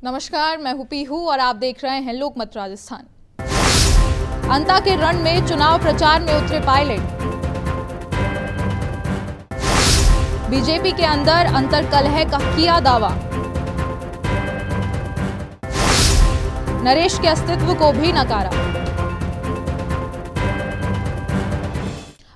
नमस्कार, मैं हूं पीहू और आप देख रहे हैं लोकमत राजस्थान। अंता के रण में चुनाव प्रचार में उतरे पायलट। बीजेपी के अंदर अंतर्कलह का किया दावा। नरेश के अस्तित्व को भी नकारा।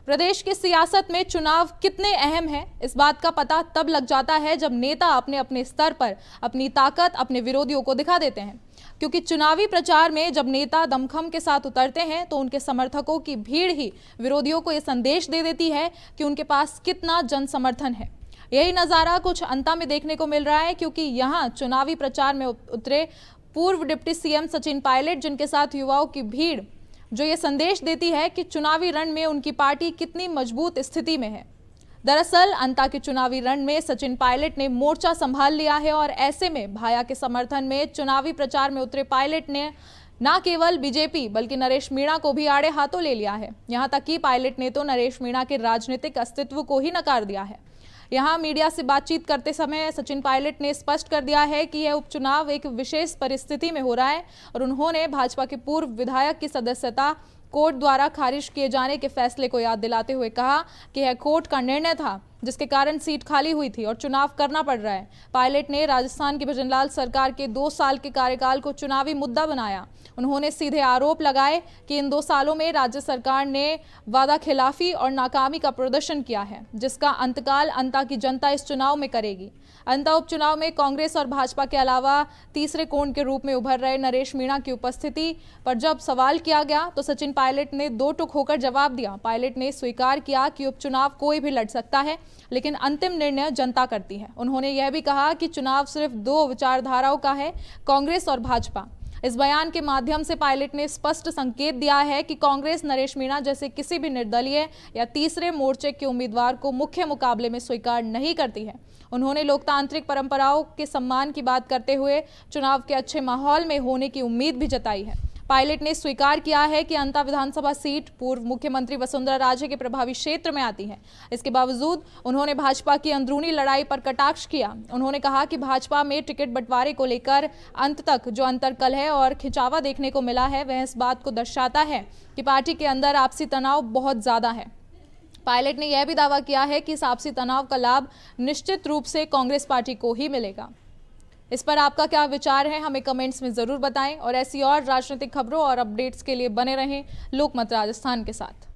प्रदेश की सियासत में चुनाव कितने अहम हैं, इस बात का पता तब लग जाता है जब नेता अपने अपने स्तर पर अपनी ताकत अपने विरोधियों को दिखा देते हैं। क्योंकि चुनावी प्रचार में जब नेता दमखम के साथ उतरते हैं तो उनके समर्थकों की भीड़ ही विरोधियों को यह संदेश दे देती है कि उनके पास कितना जन समर्थन है। यही नज़ारा कुछ अंता में देखने को मिल रहा है, क्योंकि यहाँ चुनावी प्रचार में उतरे पूर्व डिप्टी सीएम सचिन पायलट, जिनके साथ युवाओं की भीड़ जो ये संदेश देती है कि चुनावी रण में उनकी पार्टी कितनी मजबूत स्थिति में है। दरअसल अंता के चुनावी रण में सचिन पायलट ने मोर्चा संभाल लिया है और ऐसे में भाया के समर्थन में चुनावी प्रचार में उतरे पायलट ने न केवल बीजेपी बल्कि नरेश मीणा को भी आड़े हाथों ले लिया है। यहां तक कि पायलट ने तो नरेश मीणा के राजनीतिक अस्तित्व को ही नकार दिया है। यहां मीडिया से बातचीत करते समय सचिन पायलट ने स्पष्ट कर दिया है कि यह उपचुनाव एक विशेष परिस्थिति में हो रहा है और उन्होंने भाजपा के पूर्व विधायक की सदस्यता कोर्ट द्वारा खारिज किए जाने के फैसले को याद दिलाते हुए कहा कि यह कोर्ट का निर्णय था जिसके कारण सीट खाली हुई थी और चुनाव करना पड़ रहा है। पायलट ने राजस्थान की भजनलाल सरकार के 2 साल के कार्यकाल को चुनावी मुद्दा बनाया। उन्होंने सीधे आरोप लगाए कि इन 2 सालों में राज्य सरकार ने वादा खिलाफी और नाकामी का प्रदर्शन किया है, जिसका अंतकाल अंता की जनता इस चुनाव में करेगी। अंता उपचुनाव में कांग्रेस और भाजपा के अलावा तीसरे कोण के रूप में उभर रहे नरेश मीणा की उपस्थिति पर जब सवाल किया गया तो सचिन पायलट ने 2 टूक होकर जवाब दिया। पायलट ने स्वीकार किया कि उपचुनाव कोई भी लड़ सकता है, लेकिन अंतिम निर्णय जनता करती है। उन्होंने यह भी कहा कि चुनाव सिर्फ 2 विचारधाराओं का है, कांग्रेस और भाजपा। इस बयान के माध्यम से पायलट ने स्पष्ट संकेत दिया है कि कांग्रेस नरेश मीणा जैसे किसी भी निर्दलीय या तीसरे मोर्चे के उम्मीदवार को मुख्य मुकाबले में स्वीकार नहीं करती है। उन्होंने लोकतांत्रिक परंपराओं के सम्मान की बात करते हुए चुनाव के अच्छे माहौल में होने की उम्मीद भी जताई है। पायलट ने स्वीकार किया है कि अंता विधानसभा सीट पूर्व मुख्यमंत्री वसुंधरा राजे के प्रभावी क्षेत्र में आती है। इसके बावजूद उन्होंने भाजपा की अंदरूनी लड़ाई पर कटाक्ष किया। उन्होंने कहा कि भाजपा में टिकट बंटवारे को लेकर अंत तक जो अंतर्कलह और खिंचावा देखने को मिला है, वह इस बात को दर्शाता है कि पार्टी के अंदर आपसी तनाव बहुत ज्यादा है। पायलट ने यह भी दावा किया है कि इस आपसी तनाव का लाभ निश्चित रूप से कांग्रेस पार्टी को ही मिलेगा। इस पर आपका क्या विचार है, हमें कमेंट्स में जरूर बताएं और ऐसी और राजनीतिक खबरों और अपडेट्स के लिए बने रहें लोकमत राजस्थान के साथ।